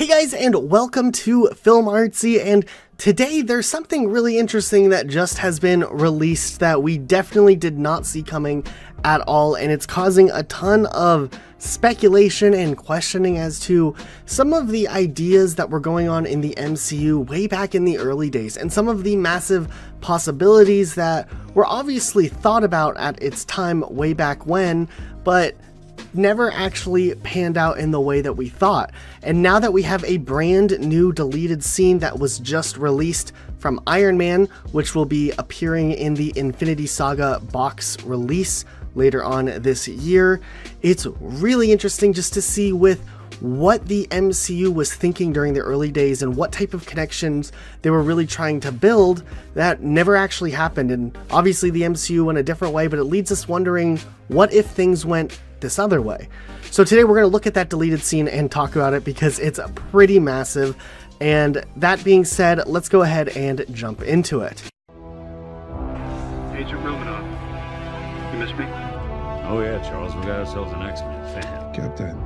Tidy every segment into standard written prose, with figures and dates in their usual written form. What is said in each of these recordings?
Hey guys, and welcome to Film Artsy, and today there's something really interesting that just has been released that we definitely did not see coming at all, and it's causing a ton of speculation and questioning as to some of the ideas that were going on in the MCU way back in the early days, and some of the massive possibilities that were obviously thought about at its time way back when, but never actually panned out in the way that we thought. And now that we have a brand new deleted scene that was just released from Iron Man, which will be appearing in the Infinity Saga box release later on this year, it's really interesting just to see with what the MCU was thinking during the early days and what type of connections they were really trying to build that never actually happened. And obviously the MCU went a different way, but it leads us wondering, what if things went this other way? So today we're going to look at that deleted scene and talk about it because it's pretty massive. And that being said, let's go ahead and jump into it. Agent Romanoff, you miss me? Oh yeah, Charles, we got ourselves an X-Men fan. Captain.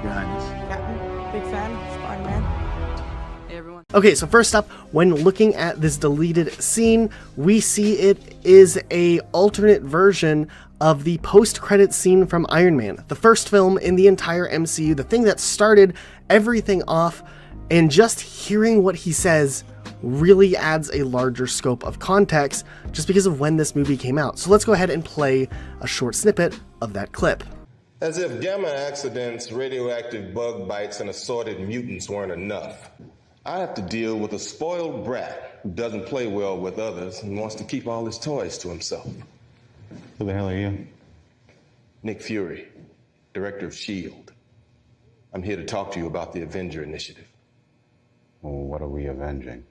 Your Highness. Captain, big fan, Spider-Man. Hey everyone. Okay, so first up, when looking at this deleted scene, we see it is a alternate version of the post-credit scene from Iron Man, the first film in the entire MCU, the thing that started everything off, and just hearing what he says really adds a larger scope of context just because of when this movie came out. So let's go ahead and play a short snippet of that clip. As if gamma accidents, radioactive bug bites, and assorted mutants weren't enough, I have to deal with a spoiled brat who doesn't play well with others and wants to keep all his toys to himself. Who the hell are you? Nick Fury, director of S.H.I.E.L.D. I'm here to talk to you about the Avenger Initiative. Well, what are we avenging?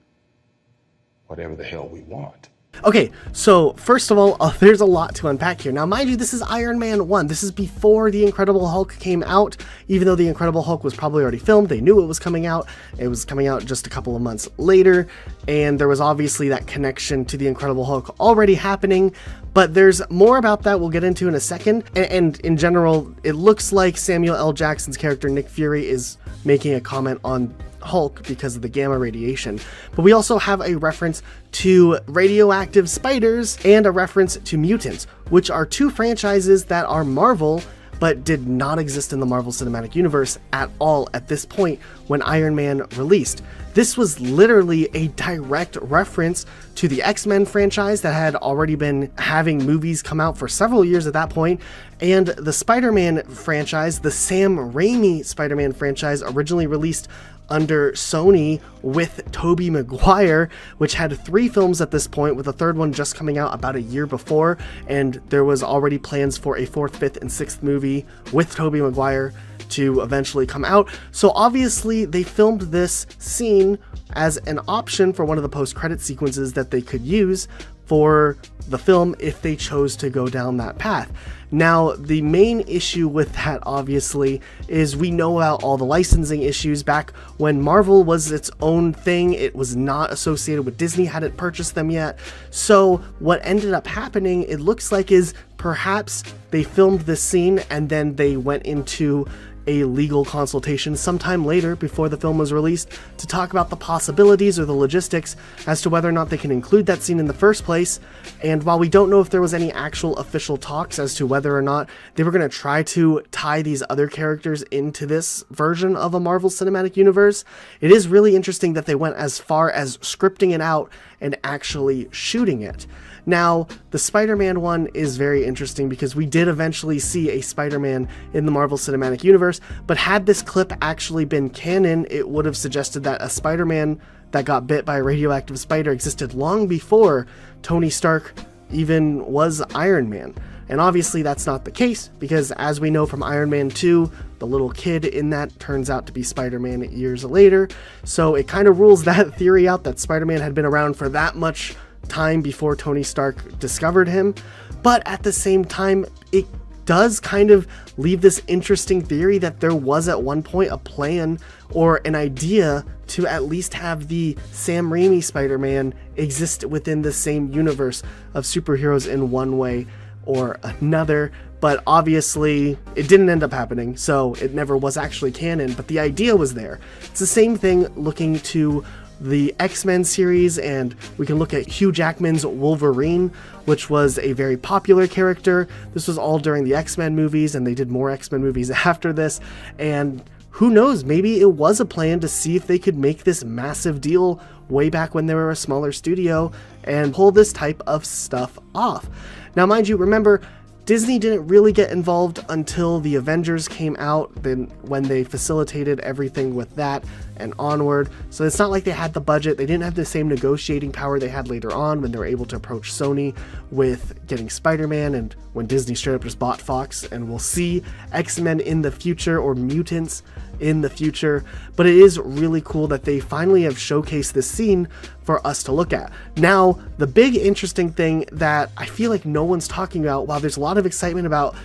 Whatever the hell we want. Okay, so first of all, there's a lot to unpack here. Now, mind you, this is Iron Man 1. This is before The Incredible Hulk came out. Even though The Incredible Hulk was probably already filmed, they knew it was coming out. It was coming out just a couple of months later, and there was obviously that connection to The Incredible Hulk already happening, but there's more about that we'll get into in a second. And in general, it looks like Samuel L. Jackson's character, Nick Fury, is making a comment on Hulk because of the gamma radiation. But we also have a reference to radioactive spiders and a reference to mutants, which are two franchises that are Marvel but did not exist in the Marvel Cinematic Universe at all at this point when Iron Man released. This was literally a direct reference to the X-Men franchise that had already been having movies come out for several years at that point, and the Spider-Man franchise, the Sam Raimi Spider-Man franchise, originally released under Sony with Tobey Maguire, which had 3 films at this point, with the third one just coming out about a year before, and there was already plans for a 4th, 5th, and 6th movie with Tobey Maguire to eventually come out. So obviously they filmed this scene as an option for one of the post-credit sequences that they could use for the film if they chose to go down that path. Now, the main issue with that, obviously, is we know about all the licensing issues back when Marvel was its own thing. It was not associated with Disney, hadn't purchased them yet. So what ended up happening, it looks like, is perhaps they filmed this scene and then they went into a legal consultation sometime later before the film was released to talk about the possibilities or the logistics as to whether or not they can include that scene in the first place. And while we don't know if there was any actual official talks as to whether or not they were going to try to tie these other characters into this version of a Marvel Cinematic Universe, it is really interesting that they went as far as scripting it out and actually shooting it. Now, the Spider-Man one is very interesting because we did eventually see a Spider-Man in the Marvel Cinematic Universe, but had this clip actually been canon, it would have suggested that a Spider-Man that got bit by a radioactive spider existed long before Tony Stark even was Iron Man. And obviously that's not the case, because as we know from Iron Man 2, the little kid in that turns out to be Spider-Man years later. So it kind of rules that theory out that Spider-Man had been around for that much time before Tony Stark discovered him. But at the same time, it does kind of leave this interesting theory that there was at one point a plan or an idea to at least have the Sam Raimi Spider-Man exist within the same universe of superheroes in one way or another, but obviously it didn't end up happening, so it never was actually canon, but the idea was there. It's the same thing looking to the X-Men series, and we can look at Hugh Jackman's Wolverine, which was a very popular character. This was all during the X-Men movies, and they did more X-Men movies after this, and who knows, maybe it was a plan to see if they could make this massive deal way back when they were a smaller studio and pull this type of stuff off. Now, mind you, remember, Disney didn't really get involved until the Avengers came out, then when they facilitated everything with that and onward. So it's not like they had the budget. They didn't have the same negotiating power they had later on when they were able to approach Sony with getting Spider-Man, and when Disney straight up just bought Fox, and we'll see X-Men in the future, or mutants in the future. But it is really cool that they finally have showcased this scene for us to look at. Now, the big interesting thing that I feel like no one's talking about, while there's a lot of excitement about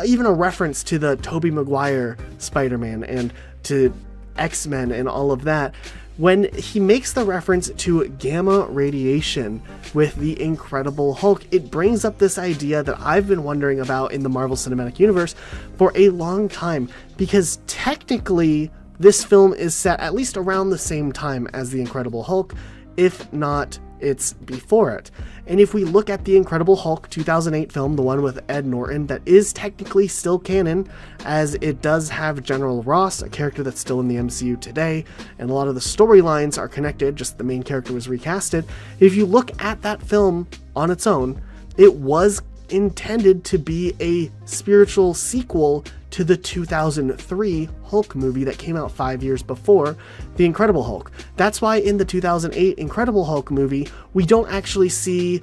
even a reference to the Tobey Maguire Spider-Man and to X-Men and all of that, when he makes the reference to gamma radiation with the Incredible Hulk, it brings up this idea that I've been wondering about in the Marvel Cinematic Universe for a long time, because technically this film is set at least around the same time as the Incredible Hulk, if not it's before it. And if we look at the Incredible Hulk 2008 film, the one with Ed Norton, that is technically still canon, as it does have General Ross, a character that's still in the MCU today, and a lot of the storylines are connected, just the main character was recasted. If you look at that film on its own, it was intended to be a spiritual sequel to the 2003 Hulk movie that came out 5 years before The Incredible Hulk. That's why in the 2008 Incredible Hulk movie, we don't actually see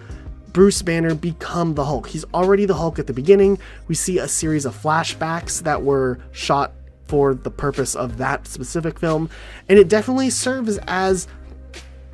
Bruce Banner become the Hulk. He's already the Hulk at the beginning. We see a series of flashbacks that were shot for the purpose of that specific film, and it definitely serves as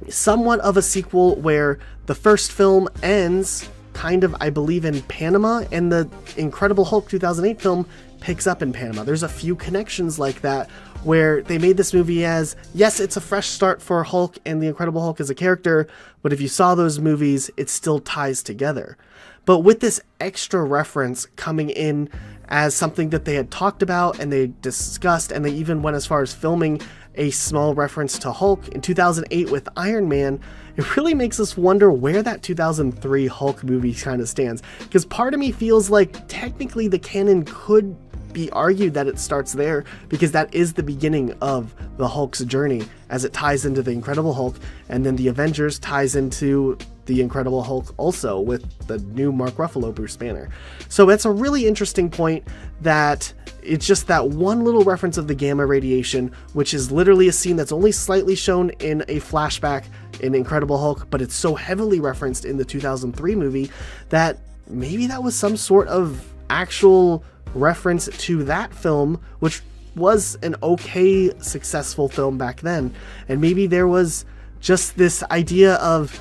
somewhat of a sequel where the first film ends kind of, I believe, in Panama, and the Incredible Hulk 2008 film picks up in Panama. There's a few connections like that where they made this movie as, yes, it's a fresh start for Hulk and the Incredible Hulk as a character, but if you saw those movies, it still ties together. But with this extra reference coming in as something that they had talked about and they discussed, and they even went as far as filming a small reference to Hulk in 2008 with Iron Man, it really makes us wonder where that 2003 Hulk movie kind of stands. Because part of me feels like technically the canon could be argued that it starts there, because that is the beginning of the Hulk's journey, as it ties into the Incredible Hulk, and then the Avengers ties into the Incredible Hulk also with the new Mark Ruffalo Bruce Banner. So that's a really interesting point, that it's just that one little reference of the gamma radiation, which is literally a scene that's only slightly shown in a flashback in Incredible Hulk, but it's so heavily referenced in the 2003 movie that maybe that was some sort of actual reference to that film, which was an okay, successful film back then. And maybe there was just this idea of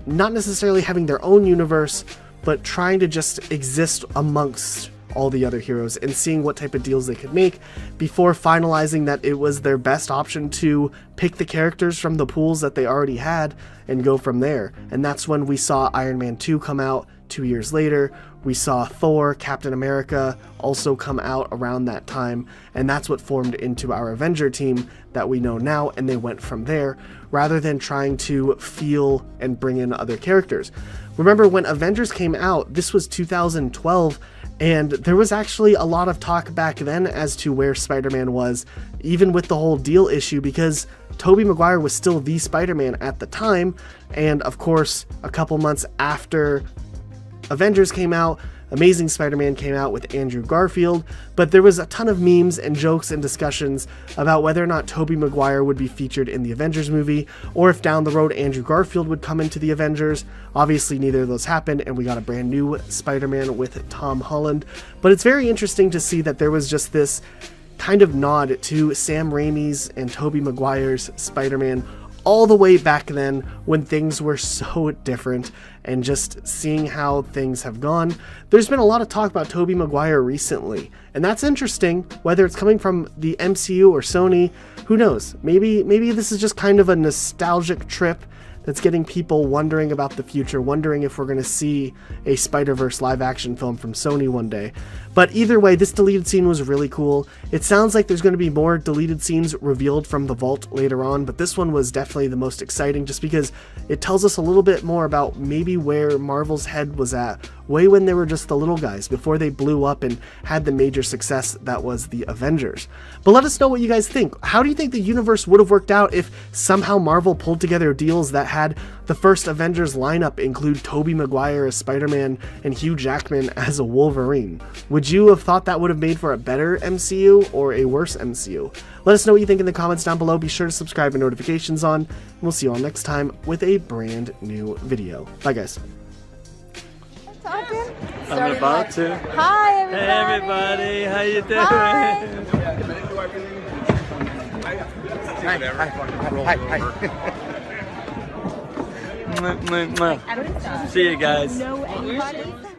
not necessarily having their own universe, but trying to just exist amongst all the other heroes and seeing what type of deals they could make before finalizing that it was their best option to pick the characters from the pools that they already had and go from there. And that's when we saw Iron Man 2 come out 2 years later. We saw Thor, Captain America also come out around that time, and that's what formed into our Avenger team that we know now, and they went from there rather than trying to feel and bring in other characters. Remember when Avengers came out, this was 2012, and there was actually a lot of talk back then as to where Spider-Man was, even with the whole deal issue, because Tobey Maguire was still the Spider-Man at the time, and of course, a couple months after Avengers came out, Amazing Spider-Man came out with Andrew Garfield, but there was a ton of memes and jokes and discussions about whether or not Tobey Maguire would be featured in the Avengers movie, or if down the road Andrew Garfield would come into the Avengers. Obviously neither of those happened, and we got a brand new Spider-Man with Tom Holland. But it's very interesting to see that there was just this kind of nod to Sam Raimi's and Tobey Maguire's Spider-Man all the way back then when things were so different, and just seeing how things have gone. There's been a lot of talk about Tobey Maguire recently, and that's interesting, whether it's coming from the MCU or Sony, who knows? Maybe this is just kind of a nostalgic trip that's getting people wondering about the future, wondering if we're going to see a Spider-Verse live-action film from Sony one day. But either way, this deleted scene was really cool. It sounds like there's going to be more deleted scenes revealed from the vault later on, but this one was definitely the most exciting just because it tells us a little bit more about maybe where Marvel's head was at way when they were just the little guys, before they blew up and had the major success that was the Avengers. But let us know what you guys think. How do you think the universe would have worked out if somehow Marvel pulled together deals that had the first Avengers lineup include Tobey Maguire as Spider-Man and Hugh Jackman as a Wolverine? Would you have thought that would have made for a better MCU or a worse MCU? Let us know what you think in the comments down below. Be sure to subscribe and notifications on, and we'll see you all next time with a brand new video. Bye guys. I'm about to. Hi, everybody. Hey, everybody. How you doing? Hi. See you guys. Know anybody?